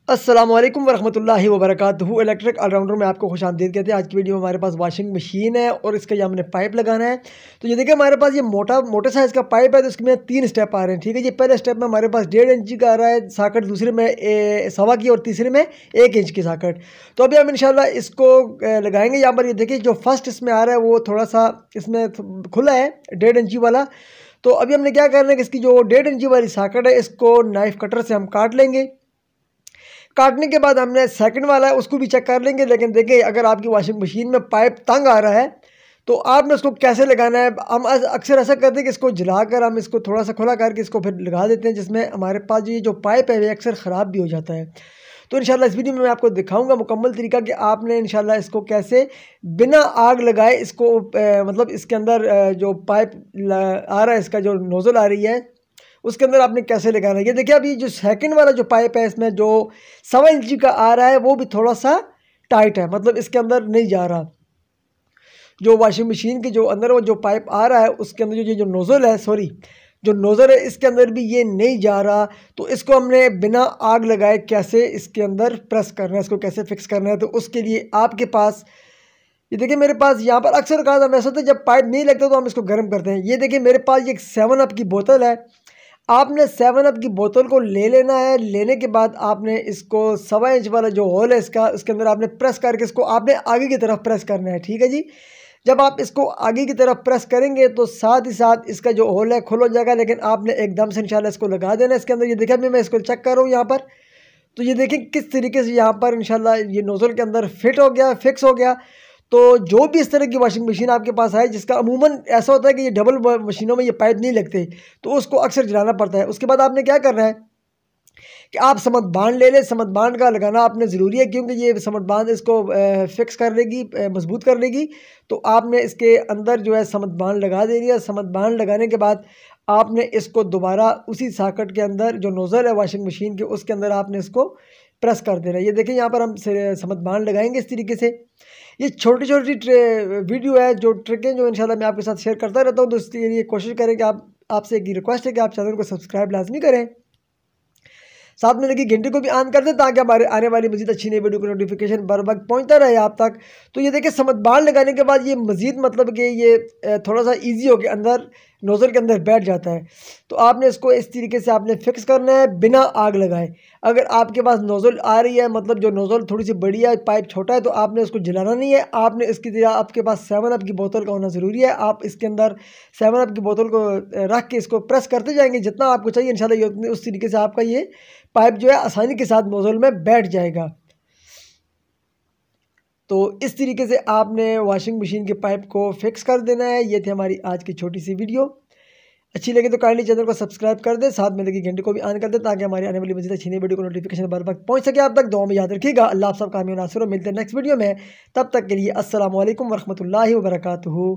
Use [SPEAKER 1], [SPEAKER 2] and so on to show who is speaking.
[SPEAKER 1] अस्सलाम वालेकुम वरहमतुल्लाहि वबरकातुहू। इलेक्ट्रिक ऑलराउंडर में आपको खुश आमदीद कहते हैं। आज की वीडियो में हमारे पास वॉशिंग मशीन है और इसका ये हमने पाइप लगाना है। तो ये देखिए हमारे पास ये मोटे साइज़ का पाइप है, तो इसमें 3 स्टेप आ रहे हैं। ठीक है जी, पहले स्टेप में हमारे पास 1.5 इंच का आ रहा है साकट, दूसरे में 1.25 की और तीसरे में 1 इंच की साकट। तो अभी हम इंशाल्लाह इसको लगाएंगे। यहाँ पर ये देखिए जो फर्स्ट इसमें आ रहा है वो थोड़ा सा इसमें खुला है 1.5 इंची वाला। तो अभी हमने क्या करना है कि इसकी जो 1.5 इंची वाली साकट है इसको नाइफ कटर से हम काट लेंगे। काटने के बाद हमने सेकंड वाला है उसको भी चेक कर लेंगे। लेकिन देखिए अगर आपकी वॉशिंग मशीन में पाइप तंग आ रहा है तो आपने उसको कैसे लगाना है। हम अक्सर ऐसा करते हैं कि इसको जलाकर हम इसको थोड़ा सा खुला करके इसको फिर लगा देते हैं, जिसमें हमारे पास ये जो पाइप है वो अक्सर ख़राब भी हो जाता है। तो इंशाल्लाह इस वीडियो में मैं आपको दिखाऊंगा मुकम्मल तरीका कि आपने इंशाल्लाह इसको कैसे बिना आग लगाए इसको मतलब इसके अंदर जो पाइप आ रहा है, इसका जो नोज़ल आ रही है उसके अंदर आपने कैसे लगाना है। ये देखिए अभी जो सेकंड वाला जो पाइप है इसमें जो 1.25 इंची का आ रहा है वो भी थोड़ा सा टाइट है, मतलब इसके अंदर नहीं जा रहा। जो वॉशिंग मशीन के जो अंदर वो जो पाइप आ रहा है उसके अंदर जो नोज़ल है, जो नोज़ल है इसके अंदर भी ये नहीं जा रहा। तो इसको हमने बिना आग लगाए कैसे इसके अंदर प्रेस करना है, इसको कैसे फिक्स करना है। तो उसके लिए आपके पास ये देखिए मेरे पास यहाँ पर अक्सर कहा था ऐसा होता है जब पाइप नहीं लगता तो हम इसको गर्म करते हैं। ये देखिए मेरे पास ये 7 अप की बोतल है। आपने 7 अप की बोतल को ले लेना है। लेने के बाद आपने इसको 1.25 इंच वाला जो होल है इसका, उसके अंदर आपने प्रेस करके इसको आपने आगे की तरफ प्रेस करना है। ठीक है जी, जब आप इसको आगे की तरफ प्रेस करेंगे तो साथ ही साथ इसका जो होल है खुल हो जाएगा। लेकिन आपने एकदम से इंशाल्लाह इसको लगा देना इसके अंदर। ये देखिए अभी मैं इसको चेक कर रहा हूँ यहाँ पर, तो ये देखिए किस तरीके से यहाँ पर इंशाल्लाह ये नोज़ल के अंदर फिट हो गया, फिक्स हो गया। तो जो भी इस तरह की वॉशिंग मशीन आपके पास है जिसका अमूमन ऐसा होता है कि ये डबल मशीनों में ये पाइप नहीं लगते, तो उसको अक्सर जलाना पड़ता है। उसके बाद आपने क्या करना है कि आप समत बांध ले लें। समत बांध का लगाना आपने ज़रूरी है क्योंकि ये समत बांध इसको फिक्स कर देगी, मजबूत कर देगी। तो आपने इसके अंदर जो है समत बांध लगा देनी है। समत बांध लगाने के बाद आपने इसको दोबारा उसी सॉकेट के अंदर जो नोज़ल है वॉशिंग मशीन के उसके अंदर आपने इसको प्रेस कर देना है। ये देखिए यहाँ पर हम समत बांध लगाएंगे इस तरीके से। ये छोटी छोटी वीडियो है जो ट्रिकें जो इंशाल्लाह मैं आपके साथ शेयर करता रहता हूँ। तो इसके लिए कोशिश करें कि आपसे एक रिक्वेस्ट है कि आप चैनल को सब्सक्राइब लाजमी करें, साथ में लगी घंटे को भी ऑन कर दें ताकि हमारे आने वाली मजीद अच्छी नई वीडियो का नोटिफिकेशन बर वक्त पहुँचता रहे आप तक। तो ये देखिए समत बांध लगाने के बाद ये मजीद मतलब कि ये थोड़ा सा इजी हो के अंदर नोज़ल के अंदर बैठ जाता है। तो आपने इसको इस तरीके से आपने फिक्स करना है बिना आग लगाए। अगर आपके पास नोज़ल आ रही है, मतलब जो नोज़ल थोड़ी सी बड़ी है, पाइप छोटा है, तो आपने उसको जलाना नहीं है। आपने इसकी जगह आपके पास 7 अप की बोतल का होना ज़रूरी है। आप इसके अंदर 7 अप की बोतल को रख के इसको प्रेस करते जाएंगे जितना आपको चाहिए इंशाल्लाह उस तरीके से आपका ये पाइप जो है आसानी के साथ नोज़ल में बैठ जाएगा। तो इस तरीके से आपने वॉशिंग मशीन के पाइप को फिक्स कर देना है। ये थी हमारी आज की छोटी सी वीडियो। अच्छी लगे तो काइंडली चैनल को सब्सक्राइब कर दें, साथ में लगी घंटे को भी ऑन कर दें ताकि हमारी आने वाली मज़ीद अच्छी नई वीडियो को नोटिफिकेशन बर वक्त पहुंच सके आप तक। दुआ में याद रखिएगा। अल्लाह आप सब कामयाब नासिर हो। मिलते हैं नेक्स्ट वीडियो में, तब तक के लिए अस्सलाम वालेकुम वरहमतुल्लाहि वबरकातुहू।